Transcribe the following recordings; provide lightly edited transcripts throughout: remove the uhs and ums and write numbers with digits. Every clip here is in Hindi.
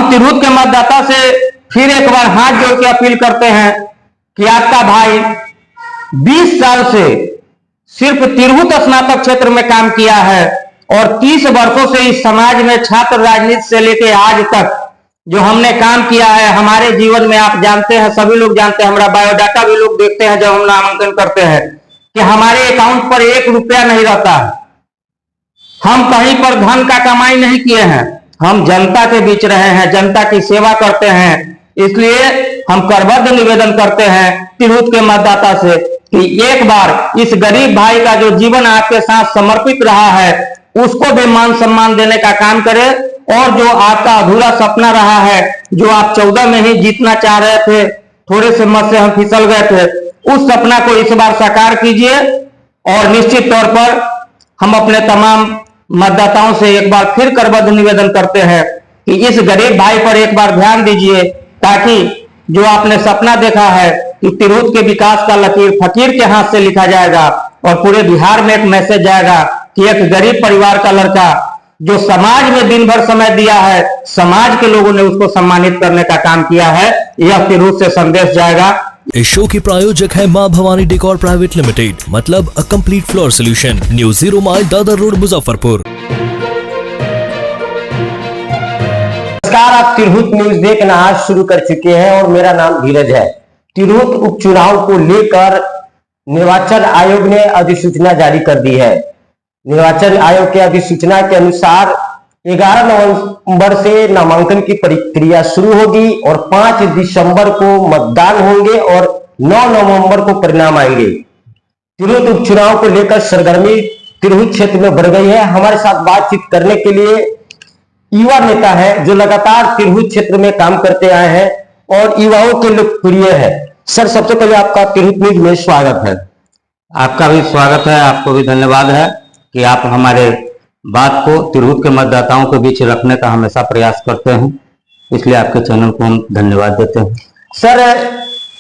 हम तिरहुत के मतदाता से फिर एक बार हाथ जोड़ के अपील करते हैं कि आपका भाई 20 साल से सिर्फ तिरहुत स्नातक क्षेत्र में काम किया है और 30 वर्षों से इस समाज में छात्र राजनीति से लेकर आज तक जो हमने काम किया है हमारे जीवन में, आप जानते हैं, सभी लोग जानते हैं, हमारा बायोडाटा भी लोग देखते हैं जब हम नामांकन करते हैं कि हमारे अकाउंट पर 1 रुपया नहीं रहता। हम कहीं पर धन का कमाई नहीं किए हैं, हम जनता के बीच रहे हैं, जनता की सेवा करते हैं। इसलिए हम करबद्ध निवेदन करते हैं तिरहुत के मतदाता से कि एक बार इस गरीब भाई का जो जीवन आपके साथ समर्पित रहा है उसको भी मान सम्मान देने का काम करें, और जो आपका अधूरा सपना रहा है, जो आप 14 में ही जीतना चाह रहे थे, थोड़े से मत से हम फिसल गए थे, उस सपना को इस बार साकार कीजिए। और निश्चित तौर पर हम अपने तमाम मतदाताओं से एक बार फिर करबद्ध निवेदन करते हैं कि इस गरीब भाई पर एक बार ध्यान दीजिए, ताकि जो आपने सपना देखा है कि तिरहुत के विकास का लकीर फकीर के हाथ से लिखा जाएगा और पूरे बिहार में एक मैसेज जाएगा कि एक गरीब परिवार का लड़का जो समाज में दिन भर समय दिया है, समाज के लोगों ने उसको सम्मानित करने का काम किया है, यह तिरहुत से संदेश जाएगा। इस शो की प्रायोजक है मां भवानी डेकोर प्राइवेट लिमिटेड, मतलब a complete floor solution, new 0 mile Dadar road, Muzaffarpur. नमस्कार, आप तिरहुत न्यूज देखना आज शुरू कर चुके हैं और मेरा नाम धीरज है। तिरहुत उपचुनाव को लेकर निर्वाचन आयोग ने अधिसूचना जारी कर दी है। निर्वाचन आयोग के अधिसूचना के अनुसार 11 नवंबर से नामांकन की प्रक्रिया शुरू होगी और 5 दिसंबर को मतदान होंगे और 9 नवंबर को परिणाम आएंगे। तिरहुत उपचुनाव को लेकर सरगर्मी तिरहुत क्षेत्र में बढ़ गई है। हमारे साथ बातचीत करने के लिए युवा नेता है जो लगातार तिरहुत क्षेत्र में काम करते आए हैं और युवाओं के लोकप्रिय है। सर, सबसे पहले आपका तिरहुत न्यूज में स्वागत है। आपका भी स्वागत है, आपको भी धन्यवाद है कि आप हमारे बात को तिरहुत के मतदाताओं के बीच रखने का हमेशा प्रयास करते हैं, इसलिए आपके चैनल को हम धन्यवाद देते हैं। सर,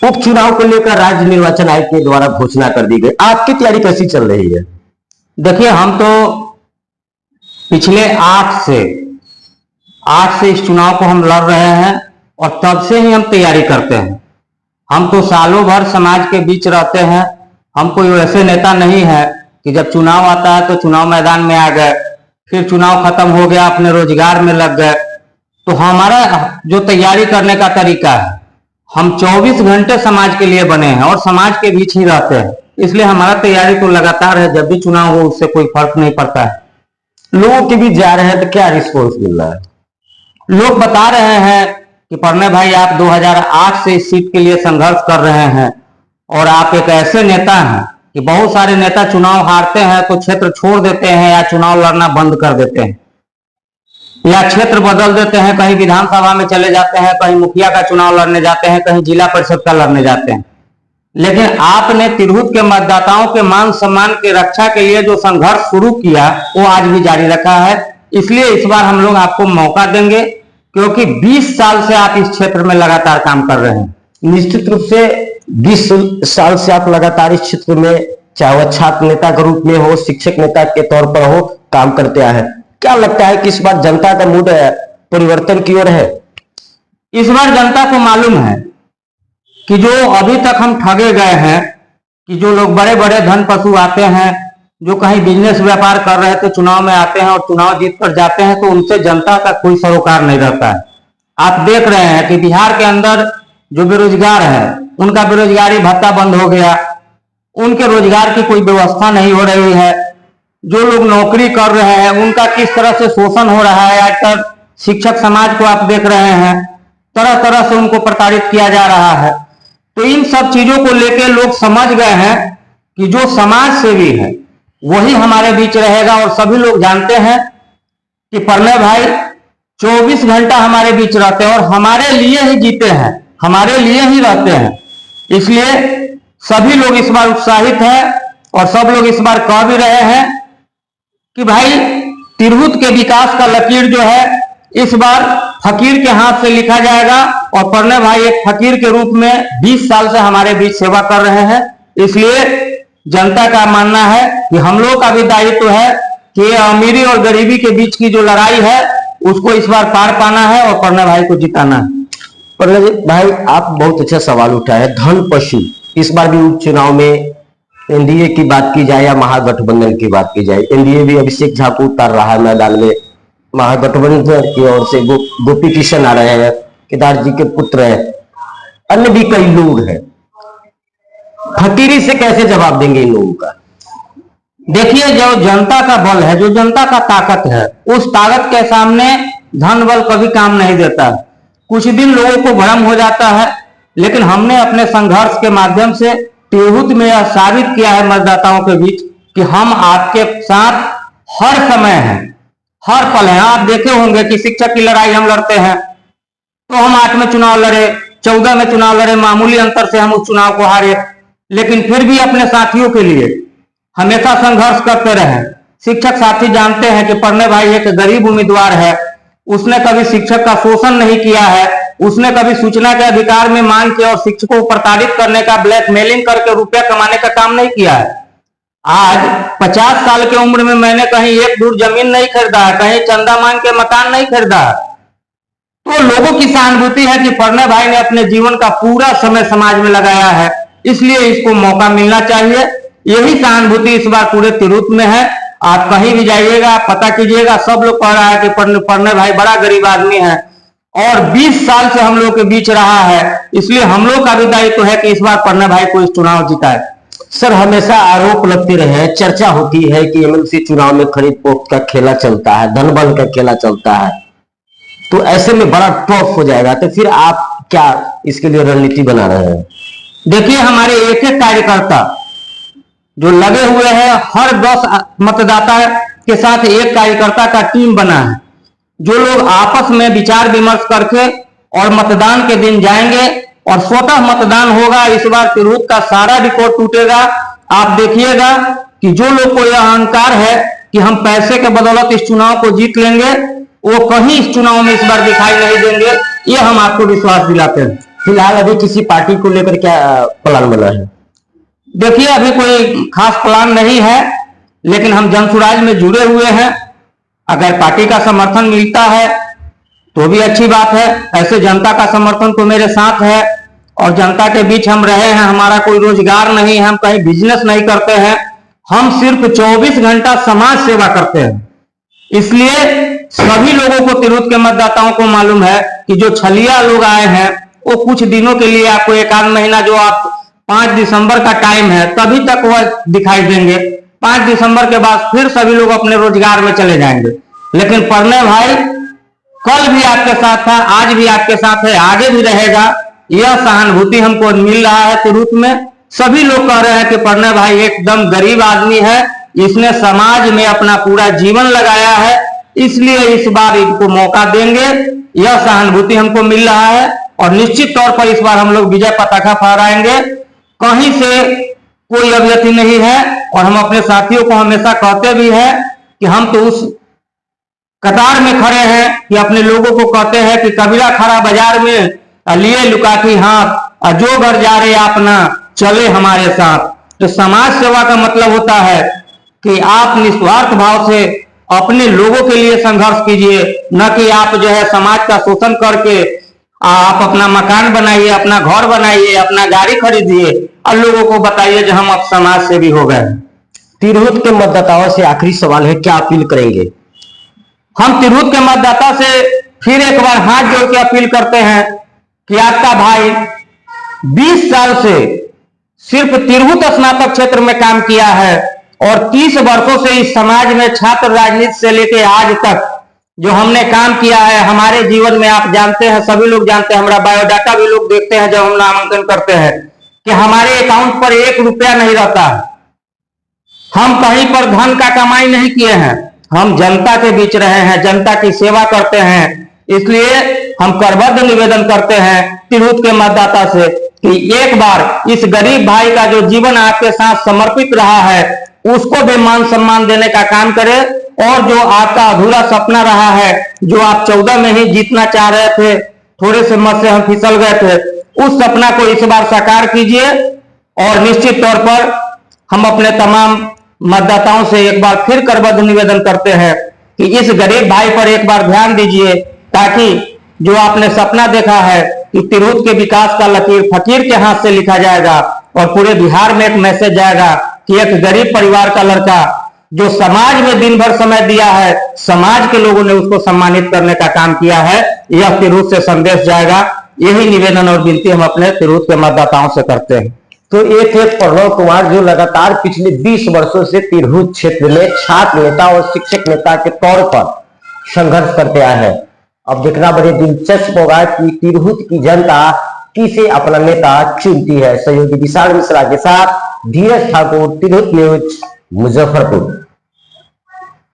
उपचुनाव को लेकर राज्य निर्वाचन आयोग के द्वारा घोषणा कर दी गई, आपकी तैयारी कैसी चल रही है? देखिए, हम तो पिछले 8 से इस चुनाव को हम लड़ रहे हैं और तब से ही हम तैयारी करते हैं। हम तो सालों भर समाज के बीच रहते हैं। हम कोई ऐसे नेता नहीं है कि जब चुनाव आता है तो चुनाव मैदान में आ गए, फिर चुनाव खत्म हो गया अपने रोजगार में लग गए। तो हमारा जो तैयारी करने का तरीका है, हम 24 घंटे समाज के लिए बने हैं और समाज के बीच ही रहते हैं, इसलिए हमारा तैयारी तो लगातार है। जब भी चुनाव हो उससे कोई फर्क नहीं पड़ता है। लोगों के बीच जा रहे हैं तो क्या रिस्पॉन्स मिल रहा है? लोग बता रहे हैं कि प्रणय भाई, आप 2008 से इस सीट के लिए संघर्ष कर रहे हैं और आप एक ऐसे नेता हैं कि बहुत सारे नेता चुनाव हारते हैं तो क्षेत्र छोड़ देते हैं या चुनाव लड़ना बंद कर देते हैं या क्षेत्र बदल देते हैं, कहीं विधानसभा में चले जाते हैं, कहीं मुखिया का चुनाव लड़ने जाते हैं, कहीं जिला परिषद का लड़ने जाते हैं। लेकिन आपने तिरहुत के मतदाताओं के मान सम्मान की रक्षा के लिए जो संघर्ष शुरू किया वो आज भी जारी रखा है। इसलिए इस बार हम लोग आपको मौका देंगे, क्योंकि 20 साल से आप इस क्षेत्र में लगातार काम कर रहे हैं। निश्चित रूप से 20 साल से आप लगातार इस क्षेत्र में, चाहे वह छात्र नेता के रूप में हो, शिक्षक नेता के तौर पर हो, काम करते आए हैं। क्या लगता है कि इस बार जनता का मूड परिवर्तन की ओर है? इस बार जनता को मालूम है कि जो अभी तक हम ठगे गए हैं, कि जो लोग बड़े बड़े धन पशु आते हैं, जो कहीं बिजनेस व्यापार कर रहे थे, चुनाव में आते हैं और चुनाव जीत कर जाते हैं, तो उनसे जनता का कोई सरोकार नहीं रहता है। आप देख रहे हैं कि बिहार के अंदर जो बेरोजगार है उनका बेरोजगारी भत्ता बंद हो गया, उनके रोजगार की कोई व्यवस्था नहीं हो रही है। जो लोग नौकरी कर रहे हैं उनका किस तरह से शोषण हो रहा है। आजकल शिक्षक समाज को आप देख रहे हैं, तरह तरह से उनको प्रताड़ित किया जा रहा है। तो इन सब चीजों को लेकर लोग समझ गए हैं कि जो समाज सेवी है वही हमारे बीच रहेगा। और सभी लोग जानते हैं कि प्रणय भाई 24 घंटा हमारे बीच रहते हैं और हमारे लिए ही जीते हैं, हमारे लिए ही रहते हैं। इसलिए सभी लोग इस बार उत्साहित हैं और सब लोग इस बार कह भी रहे हैं कि भाई तिरहुत के विकास का लकीर जो है इस बार फकीर के हाथ से लिखा जाएगा। और प्रणय भाई एक फकीर के रूप में 20 साल से हमारे बीच सेवा कर रहे हैं। इसलिए जनता का मानना है कि हम लोग का भी दायित्व है कि अमीरी और गरीबी के बीच की जो लड़ाई है उसको इस बार पार पाना है और प्रणय भाई को जिताना है। प्रणय भाई, आप बहुत अच्छा सवाल उठाया है। धन पशु, इस बार भी उपचुनाव में एनडीए की बात की जाए या महागठबंधन की बात की जाए, एनडीए भी अभिषेक झा को उतार रहा है मैदान में, महागठबंधन की ओर से गोपी किशन आ रहे हैं, केदार जी के पुत्र हैं, अन्य भी कई लोग हैं। फकीरी से कैसे जवाब देंगे इन लोगों का? देखिए, जो जनता का बल है, जो जनता का ताकत है, उस ताकत के सामने धन बल कभी काम नहीं देता। कुछ दिन लोगों को भ्रम हो जाता है, लेकिन हमने अपने संघर्ष के माध्यम से तिरहुत में यह साबित किया है मतदाताओं के बीच कि हम आपके साथ हर समय हैं, हर पल हैं। आप देखे होंगे कि शिक्षक की लड़ाई हम लड़ते हैं तो हम 8 में चुनाव लड़े, 14 में चुनाव लड़े, मामूली अंतर से हम उस चुनाव को हारे, लेकिन फिर भी अपने साथियों के लिए हमेशा संघर्ष करते रहे। शिक्षक साथी जानते हैं कि प्रणय भाई एक गरीब उम्मीदवार है, उसने कभी शिक्षक का शोषण नहीं किया है, उसने कभी सूचना के अधिकार में मांग के और शिक्षकों को प्रताड़ित करने का, ब्लैकमेलिंग करके रुपया कमाने का काम नहीं किया है। आज 50 साल की उम्र में मैंने कहीं एक दूर जमीन नहीं खरीदा है, कहीं चंदा मांग के मकान नहीं खरीदा। तो लोगों की सहानुभूति है कि प्रणय भाई ने अपने जीवन का पूरा समय समाज में लगाया है, इसलिए इसको मौका मिलना चाहिए। यही सहानुभूति इस बार पूरे तिरहुत में है। आप कहीं भी जाइएगा, पता कीजिएगा, सब लोग कह रहा है कि प्रणय भाई बड़ा गरीब आदमी है और 20 साल से हम लोग के बीच रहा है, इसलिए हम लोग का भी दायित्व है कि इस बार प्रणय भाई को इस चुनाव जिताए। सर, हमेशा आरोप लगते रहे, चर्चा होती है कि एमएलसी चुनाव में खरीद पोक्त का खेला चलता है, धनबल का खेला चलता है, तो ऐसे में बड़ा टफ हो जाएगा। तो फिर आप क्या इसके लिए रणनीति बना रहे हैं? देखिए, हमारे एक एक कार्यकर्ता जो लगे हुए हैं, हर 10 मतदाता के साथ एक कार्यकर्ता का टीम बना है, जो लोग आपस में विचार विमर्श करके और मतदान के दिन जाएंगे और स्वतः मतदान होगा। इस बार तिरहुत का सारा रिकॉर्ड टूटेगा। आप देखिएगा कि जो लोग को यह अहंकार है कि हम पैसे के बदौलत इस चुनाव को जीत लेंगे, वो कहीं इस चुनाव में इस बार दिखाई नहीं देंगे, ये हम आपको विश्वास दिलाते हैं। फिलहाल अभी किसी पार्टी को लेकर क्या प्लान बना है? देखिए, अभी कोई खास प्लान नहीं है, लेकिन हम जनसुराज में जुड़े हुए हैं। अगर पार्टी का समर्थन मिलता है तो भी अच्छी बात है। ऐसे जनता का समर्थन तो मेरे साथ है और जनता के बीच हम रहे हैं। हमारा कोई रोजगार नहीं है, हम कहीं बिजनेस नहीं करते हैं, हम सिर्फ 24 घंटा समाज सेवा करते हैं। इसलिए सभी लोगों को, तिरहुत के मतदाताओं को मालूम है कि जो छलिया लोग आए हैं वो कुछ दिनों के लिए, आपको 1 आध महीना, जो आप 5 दिसंबर का टाइम है तभी तक वह दिखाई देंगे। 5 दिसंबर के बाद फिर सभी लोग अपने रोजगार में चले जाएंगे। लेकिन प्रणय भाई कल भी आपके साथ था, आज भी आपके साथ है, आगे भी रहेगा। यह सहानुभूति हमको मिल रहा है तिरहुत में। सभी लोग कह रहे हैं कि प्रणय भाई एकदम गरीब आदमी है, इसने समाज में अपना पूरा जीवन लगाया है, इसलिए इस बार इनको मौका देंगे। यह सहानुभूति हमको मिल रहा है और निश्चित तौर पर इस बार हम लोग विजय पताका फहराएंगे। कहीं से कोई अभ्यर्थी नहीं है और हम अपने साथियों को हमेशा कहते भी हैं कि हम तो उस कतार में खड़े हैं कि अपने लोगों को कहते हैं कि कबीरा खड़ा बाजार में लिए लुकाठी हाथ, जो घर जा रहे अपना चले हमारे साथ। तो समाज सेवा का मतलब होता है कि आप निस्वार्थ भाव से अपने लोगों के लिए संघर्ष कीजिए, न कि आप जो है समाज का शोषण करके आप अपना मकान बनाइए, अपना घर बनाइए, अपना गाड़ी खरीदिए और लोगों को बताइए कि हम अब समाज सेवी हो गए। तिरहुत के मतदाताओं से आखिरी सवाल है, क्या अपील करेंगे? हम तिरहुत के मतदाता से फिर एक बार हाथ जोड़ के अपील करते हैं कि आपका भाई 20 साल से सिर्फ तिरहुत स्नातक क्षेत्र में काम किया है और 30 वर्षों से इस समाज में छात्र राजनीति से लेकर आज तक जो हमने काम किया है हमारे जीवन में, आप जानते हैं, सभी लोग जानते हैं, हमारा बायोडाटा भी लोग देखते हैं जब हम नामांकन करते हैं कि हमारे अकाउंट पर 1 रुपया नहीं रहता। हम कहीं पर धन का कमाई नहीं किए हैं, हम जनता के बीच रहे हैं, जनता की सेवा करते हैं। इसलिए हम करबद्ध निवेदन करते हैं तिरहुत के मतदाता से कि एक बार इस गरीब भाई का जो जीवन आपके साथ समर्पित रहा है उसको भी मान सम्मान देने का काम करें और जो आपका अधूरा सपना रहा है, जो आप 14 में ही जीतना चाह रहे थे, थोड़े से मत से हम फिसल गए थे, उस सपना को इस बार साकार कीजिए। और निश्चित तौर पर हम अपने तमाम मतदाताओं से एक बार फिर करबद्ध निवेदन करते हैं कि इस गरीब भाई पर एक बार ध्यान दीजिए, ताकि जो आपने सपना देखा है कि तिरहुत के विकास का लकीर फकीर के हाथ से लिखा जाएगा और पूरे बिहार में एक मैसेज जाएगा कि एक गरीब परिवार का लड़का जो समाज में दिन भर समय दिया है, समाज के लोगों ने उसको सम्मानित करने का काम किया है, यह तिरहुत से संदेश जाएगा। यही निवेदन और विनती हम अपने तिरहुत के मतदाताओं से करते हैं। तो एक थे प्रणव कुमार, जो लगातार पिछले 20 वर्षों से तिरहुत क्षेत्र में छात्र नेता और शिक्षक नेता के तौर पर संघर्ष करते आए हैं। अब देखना बड़े दिलचस्प होगा कि तिरहुत की जनता किसे अपना नेता चुनती है। सहयोगी विशाल मिश्रा के साथ धीरज ठाकुर, तिरहुत न्यूज, मुजफ्फरपुर।